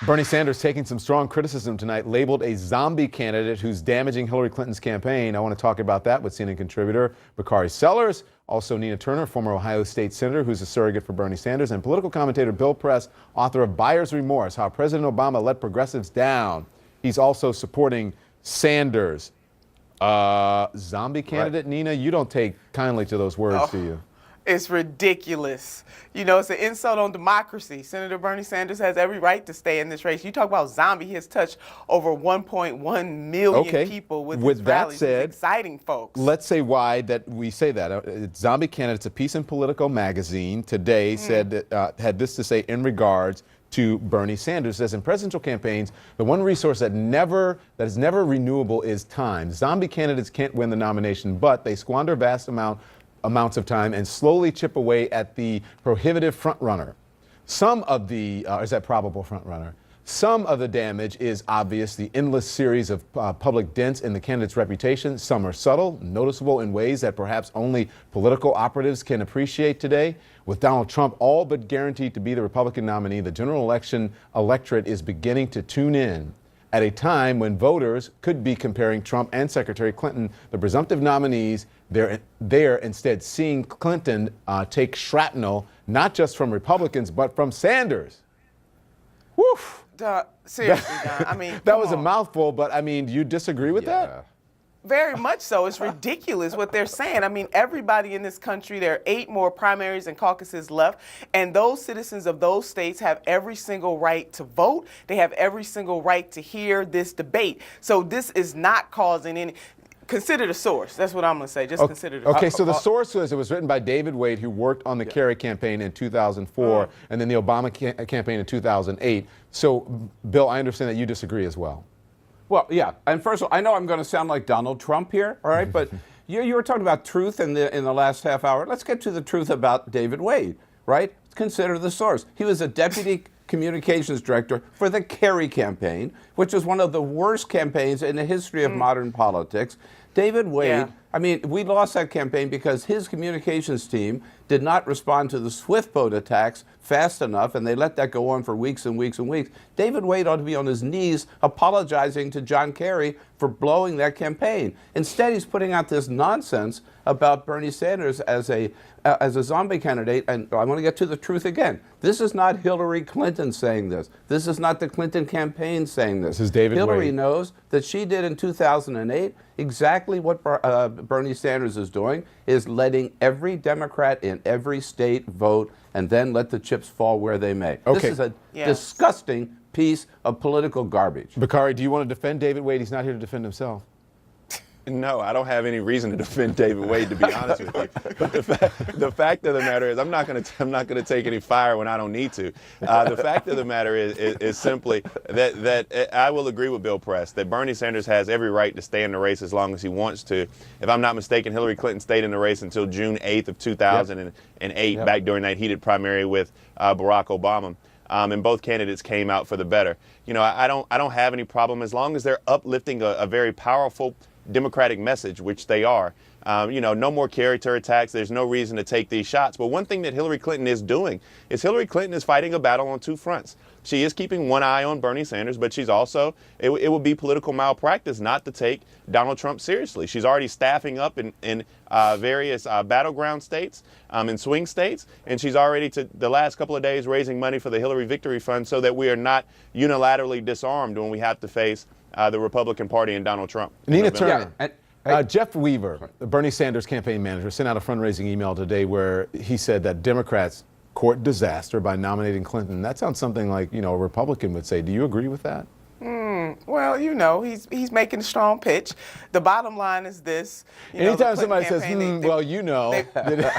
Bernie Sanders taking some strong criticism tonight, labeled a zombie candidate who's damaging Hillary Clinton's campaign. I want to talk about that with CNN contributor Bakari Sellers, also NinaTurner, former Ohio State Senator who's a surrogate for Bernie Sanders, and political commentator Bill Press, author of Buyer's Remorse, How President Obama Let Progressives Down. He's also supporting Sanders. Zombie candidate, right. Nina, you don't take kindly to those words, do you? It's ridiculous. You know, it's an insult on democracy. Senator Bernie Sanders has every right to stay in this race. You talk about zombie, he has touched over 1.1 million people with his rallies. That said, it's exciting, folks. Let's say why that we say that. Zombie Candidates, a piece in Politico magazine today said that, had this to say in regards to Bernie Sanders. It says in presidential campaigns, the one resource that is never renewable is time. Zombie candidates can't win the nomination, but they squander vast amounts of time and slowly chip away at the prohibitive frontrunner. Some of the, is that probable frontrunner? Some of the damage is obvious, the endless series of public dents in the candidate's reputation. Some are subtle, noticeable in ways that perhaps only political operatives can appreciate today. With Donald Trump all but guaranteed to be the Republican nominee, the general election electorate is beginning to tune in at a time when voters could be comparing Trump and Secretary Clinton, the presumptive nominees. They're instead seeing Clinton take shrapnel, not just from Republicans, but from Sanders. Woof. Seriously, Don. I mean, that was a mouthful, but I mean, you disagree with that? Very much so. It's ridiculous what they're saying. I mean, everybody in this country, there are 8 more primaries and caucuses left, and those citizens of those states have every single right to vote. They have every single right to hear this debate. So this is not causing any. Consider the source. That's what I'm going to say. Just consider the source. Okay, so the source was, it was written by David Wade, who worked on the Kerry campaign in 2004 and then the Obama campaign in 2008. So, Bill, I understand that you disagree as well. Well, yeah. And first of all, I know I'm going to sound like Donald Trump here, all right? But you were talking about truth in the last half hour. Let's get to the truth about David Wade, right? Consider the source. He was a deputy communications director for the Kerry campaign, which is one of the worst campaigns in the history of modern politics. David Wade, I mean, we lost that campaign because his communications team did not respond to the Swift boat attacks fast enough, and they let that go on for weeks and weeks and weeks. David Wade ought to be on his knees apologizing to John Kerry for blowing that campaign. Instead, he's putting out this nonsense about Bernie Sanders as a zombie candidate, and I want to get to the truth again. This is not Hillary Clinton saying this. This is not the Clinton campaign saying this. This is David Hillary Wade. knows that she did in 2008 exactly what Bernie Sanders is doing, is letting every Democrat in every state vote and then let the chips fall where they may. Okay. This is a disgusting piece of political garbage. Bakari, do you want to defend David Wade? He's not here to defend himself. No, I don't have any reason to defend David Wade, to be honest with you. But the fact of the matter is, I'm not going to take any fire when I don't need to. The fact of the matter is simply that I will agree with Bill Press that Bernie Sanders has every right to stay in the race as long as he wants to. If I'm not mistaken, Hillary Clinton stayed in the race until June 8th of 2008, back during that heated primary with Barack Obama. And both candidates came out for the better. You know, I don't have any problem as long as they're uplifting a very powerful Democratic message, which they are. You know, no more character attacks. There's no reason to take these shots. But one thing that Hillary Clinton is doing is Hillary Clinton is fighting a battle on 2 fronts. She is keeping one eye on Bernie Sanders, but she's also, it would be political malpractice not to take Donald Trump seriously. She's already staffing up in various battleground states, in swing states, and she's already, the last couple of days, raising money for the Hillary Victory Fund so that we are not unilaterally disarmed when we have to face the Republican Party and Donald Trump. NinaTurner. Jeff Weaver, the Bernie Sanders campaign manager, sent out a fundraising email today where he said that Democrats court disaster by nominating Clinton. That sounds something like, you know, a Republican would say. Do you agree with that? Well, you know, he's making a strong pitch. The bottom line is this. Anytime somebody says, well, you know. You know.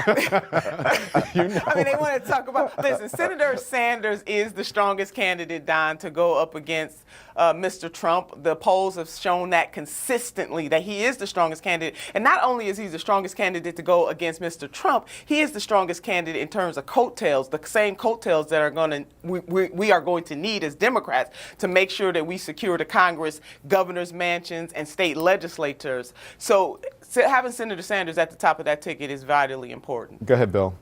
I mean, they want to talk about, listen, Senator Sanders is the strongest candidate, Don, to go up against Mr. Trump. The polls have shown that consistently, that he is the strongest candidate. And not only is he the strongest candidate to go against Mr. Trump, he is the strongest candidate in terms of coattails, the same coattails that are going to, we are going to need as Democrats to make sure that we secure the Congress, governors' mansions, and state legislatures. So having Senator Sanders at the top of that ticket is vitally important. Go ahead, Bill.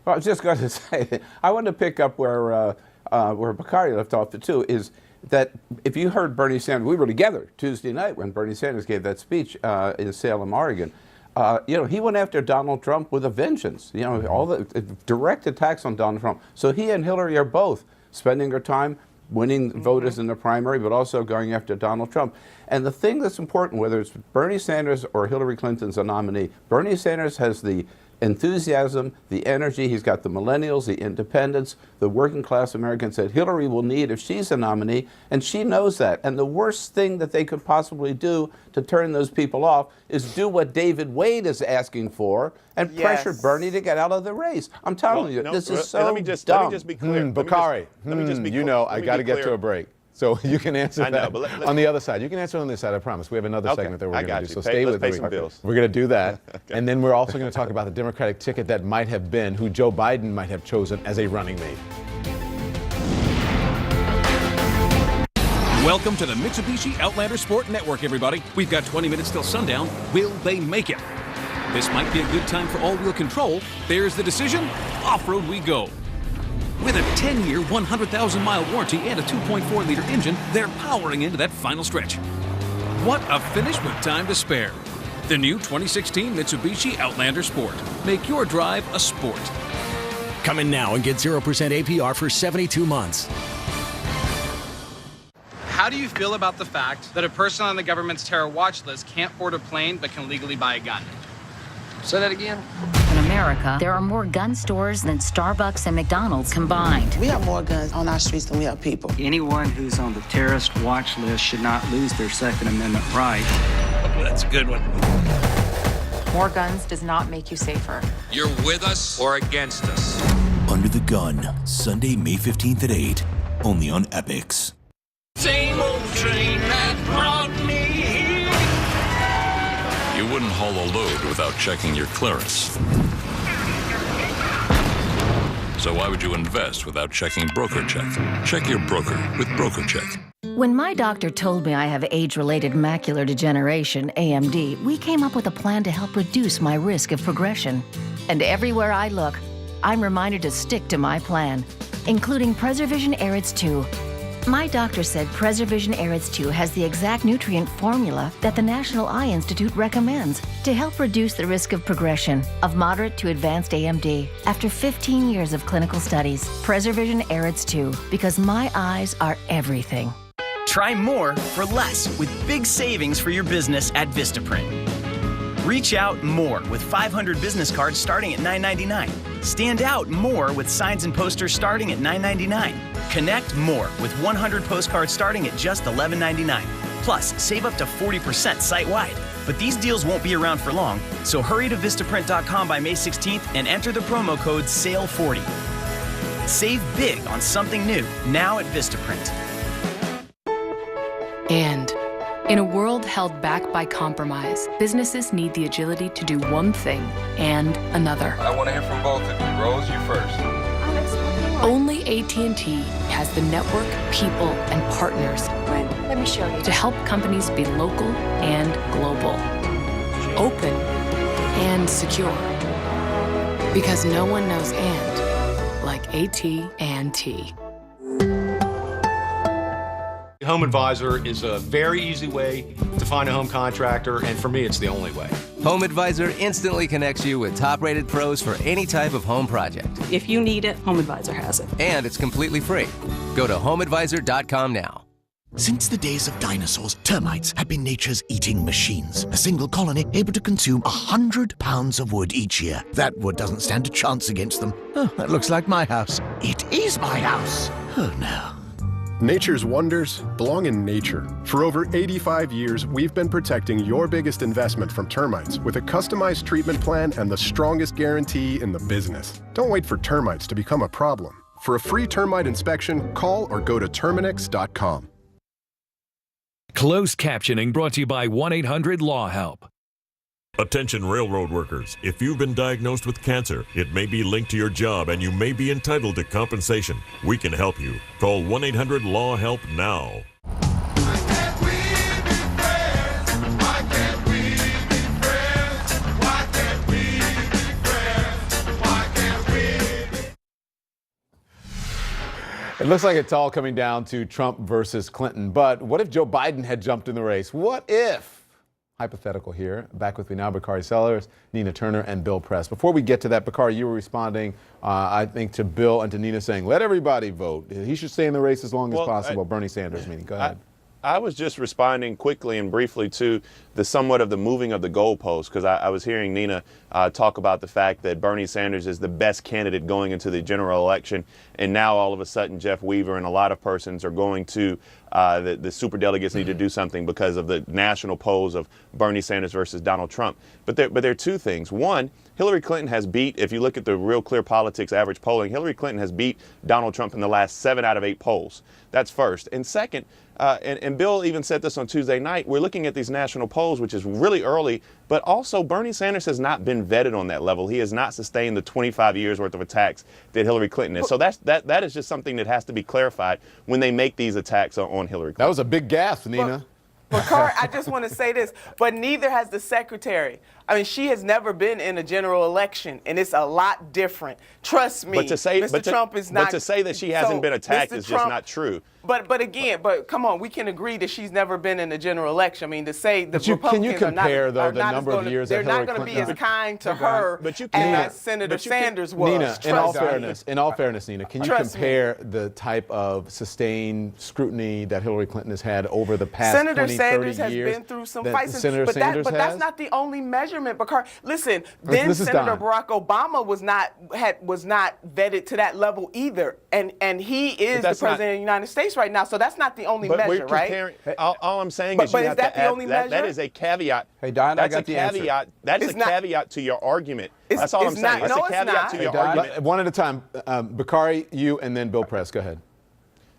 Well, I was just going to say, I want to pick up where where Bakari left off too, is that if you heard Bernie Sanders, we were together Tuesday night when Bernie Sanders gave that speech in Salem, Oregon. He went after Donald Trump with a vengeance. All the direct attacks on Donald Trump. So he and Hillary are both spending their time winning voters in the primary, but also going after Donald Trump. And the thing that's important, whether it's Bernie Sanders or Hillary Clinton's a nominee, Bernie Sanders has the enthusiasm, the energy. He's got the millennials, the independents, the working class Americans that Hillary will need if she's a nominee, and she knows that. And the worst thing that they could possibly do to turn those people off is do what David Wade is asking for and pressure Bernie to get out of the race. I'm telling you, this is so dumb. Let me just be clear. Bakari, let me just be I got to get to a break. So you can answer I know, that but on the other side. You can answer on the other side, I promise. We have another segment that we're going to do. So stay with me. Let's pay some bills. We're going to do that. And then we're also going to talk about the Democratic ticket that might have been, who Joe Biden might have chosen as a running mate. Welcome to the Mitsubishi Outlander Sport Network, everybody. We've got 20 minutes till sundown. Will they make it? This might be a good time for all-wheel control. There's the decision. Off-road we go. With a 10-year, 100,000-mile warranty and a 2.4-liter engine, they're powering into that final stretch. What a finish with time to spare. The new 2016 Mitsubishi Outlander Sport. Make your drive a sport. Come in now and get 0% APR for 72 months. How do you feel about the fact that a person on the government's terror watch list can't board a plane but can legally buy a gun? Say that again. In America, there are more gun stores than Starbucks and McDonald's combined. We have more guns on our streets than we have people. Anyone who's on the terrorist watch list should not lose their Second Amendment right. That's a good one. More guns does not make you safer. You're with us or against us. Under the Gun, Sunday, May 15th at 8, only on Epix. Same old train that brought me here. You wouldn't haul a load without checking your clearance. So why would you invest without checking Broker Check? Check your broker with Broker Check. When my doctor told me I have age-related macular degeneration, AMD, we came up with a plan to help reduce my risk of progression. And everywhere I look, I'm reminded to stick to my plan, including PreserVision AREDS 2. My doctor said PreserVision AREDS 2 has the exact nutrient formula that the National Eye Institute recommends to help reduce the risk of progression of moderate to advanced AMD after 15 years of clinical studies. PreserVision AREDS 2, because my eyes are everything. Try more for less with big savings for your business at Vistaprint. Reach out more with 500 business cards starting at $9.99. Stand out more with signs and posters starting at $9.99. Connect more with 100 postcards starting at just $11.99. Plus, save up to 40% site-wide. But these deals won't be around for long, so hurry to Vistaprint.com by May 16th and enter the promo code SALE40. Save big on something new now at Vistaprint. And in a world held back by compromise, businesses need the agility to do one thing and another. I want to hear from both of you. Rose, you first. Only AT&T has the network, people, and partners Let me show you. to help companies be local and global, open and secure. Because no one knows and like AT&T. Home Advisor is a very easy way to find a home contractor, and for me, it's the only way. Home Advisor instantly connects you with top-rated pros for any type of home project. If you need it, Home Advisor has it. And it's completely free. Go to homeadvisor.com now. Since the days of dinosaurs, termites have been nature's eating machines. A single colony able to consume 100 pounds of wood each year. That wood doesn't stand a chance against them. Oh, that looks like my house. It is my house. Oh, no. Nature's wonders belong in nature. For over 85 years, we've been protecting your biggest investment from termites with a customized treatment plan and the strongest guarantee in the business. Don't wait for termites to become a problem. For a free termite inspection, call or go to Terminix.com. Closed captioning brought to you by 1-800-LAW-HELP. Attention railroad workers, if you've been diagnosed with cancer, it may be linked to your job and you may be entitled to compensation. We can help you. Call 1-800-LAW-HELP now. It looks like it's all coming down to Trump versus Clinton. But what if Joe Biden had jumped in the race? What if? Hypothetical here. Back with me now, Bakari Sellers, NinaTurner, and Bill Press. Before we get to that, Bakari, you were responding, I think, to Bill and to Nina saying, let everybody vote. He should stay in the race as long as possible. Bernie Sanders meaning. Go ahead. I was just responding quickly and briefly to the somewhat of the moving of the goalposts, because I was hearing Nina talk about the fact that Bernie Sanders is the best candidate going into the general election, and now all of a sudden Jeff Weaver and a lot of persons are going to the superdelegates need to do something because of the national polls of Bernie Sanders versus Donald Trump. But there are two things. One, Hillary Clinton has beat, if you look at the Real Clear Politics average polling, Hillary Clinton has beat Donald Trump in the last 7 out of 8 polls. That's first. And second, and Bill even said this on Tuesday night, we're looking at these national polls, which is really early, but also Bernie Sanders has not been vetted on that level. He has not sustained the 25 years worth of attacks that Hillary Clinton is. So that is just something that has to be clarified when they make these attacks on Hillary Clinton. That was a big gasp, Nina. Bakari, I just want to say this, but neither has the secretary. I mean, she has never been in a general election, and it's a lot different. Trust me, Mr. Trump is not. But to say that she hasn't been attacked is just not true. But again, come on, we can agree that she's never been in a general election. I mean, to say the Republicans can you compare, though, the number of years that they're Hillary not going to be Clinton as kind to her as Senator Sanders was. Nina, in all fairness, Nina, can you compare the type of sustained scrutiny that Hillary Clinton has had over the past 20, 30 years? Senator Sanders has been through some fights, but that's not the only measurement. Because listen, then Senator Barack Obama was not vetted to that level either, and he is the president of the United States right now. So that's not the only measure, right? All I'm saying is you have to add that is a caveat. Hey, Don, I got the caveat. That is a caveat to your argument. That's all I'm saying. It's a caveat to your argument. One at a time. Bakari, you, and then Bill Press. Go ahead.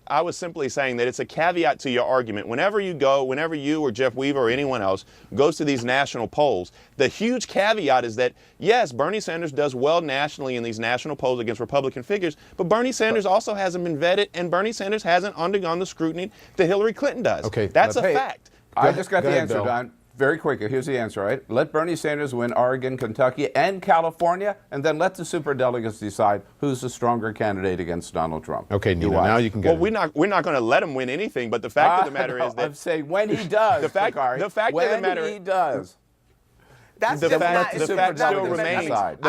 I was simply saying that it's a caveat to your argument. Whenever you or Jeff Weaver or anyone else goes to these national polls, the huge caveat is that, yes, Bernie Sanders does well nationally in these national polls against Republican figures, but Bernie Sanders also hasn't been vetted, and Bernie Sanders hasn't undergone the scrutiny that Hillary Clinton does. Okay, that's a fact. I just got the answer, Don. Very quick. Here's the answer, right? Let Bernie Sanders win Oregon, Kentucky, and California, and then let the superdelegates decide who's the stronger candidate against Donald Trump. Okay, Nina, now you can get we're not going to let him win anything, but the fact of the matter is that I'm saying when he does. The fact of the matter he does. That's the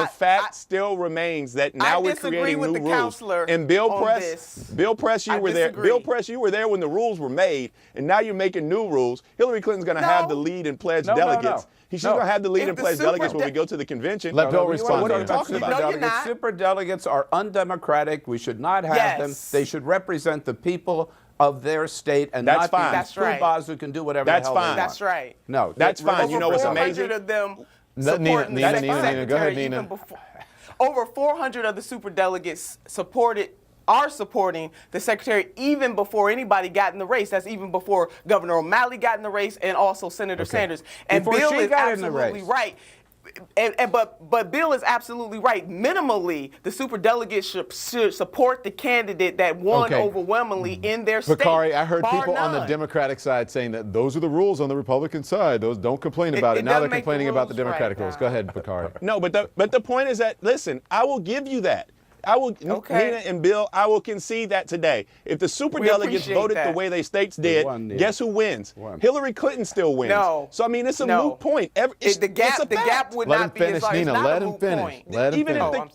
fact still remains that now we're creating new rules. And Bill Press, you were there. Bill Press, you were there when the rules were made, and now you're making new rules. Hillary Clinton's going to have the lead and pledge delegates. She's going to have the lead and pledge delegates when we go to the convention. Let Bill respond. What are you talking about? Superdelegates are undemocratic. We should not have them. They should represent the people of their state and not be foodbahs who can do whatever the hell they want. That's right. No, that's fine. You know what's amazing? Of them Nina, go ahead, Nina. Over 400 of the superdelegates are supporting the secretary even before anybody got in the race. That's even before Governor O'Malley got in the race and also Senator Sanders. And Bill is absolutely right. But Bill is absolutely right. Minimally, the superdelegates should support the candidate that won overwhelmingly in their state. Bakari, I heard people on the Democratic side saying that those are the rules on the Republican side. Those don't complain about it. Now they're complaining about the Democratic rules. Go ahead, Bakari. No, but the point is that, listen, I will give you that. Nina and Bill, I will concede that today. If the superdelegates voted the way they states did, guess who wins? Hillary Clinton still wins. No. So, I mean, it's a moot point. The gap would not be as large. Nina, let him finish.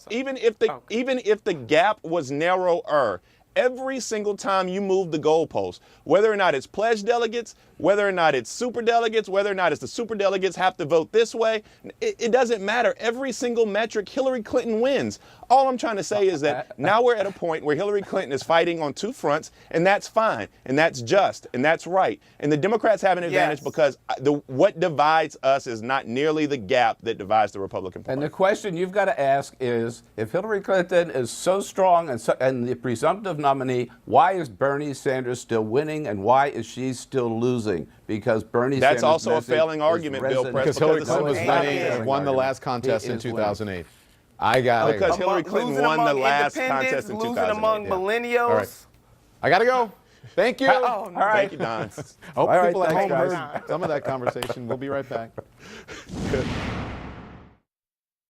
Even if the gap was narrower, every single time you move the goalpost, whether or not it's pledged delegates, whether or not it's superdelegates, whether or not it's the superdelegates have to vote this way, it doesn't matter. Every single metric, Hillary Clinton wins. All I'm trying to say is that now we're at a point where Hillary Clinton is fighting on two fronts, and that's fine, and that's just, and that's right. And the Democrats have an advantage because what divides us is not nearly the gap that divides the Republican Party. And the question you've got to ask is, if Hillary Clinton is so strong and the presumptive nominee, why is Bernie Sanders still winning, and why is she still losing? Because Bernie Sanders' also a failing argument, Bill Press. Because Hillary Clinton was winning and won the last contest in 2008. I got it. Because Hillary Clinton won the last contest in 2008. Losing among millennials. All right. I got to go. Thank you. All right. Thank you, Don. I hope people at home heard some of that conversation. We'll be right back. Good.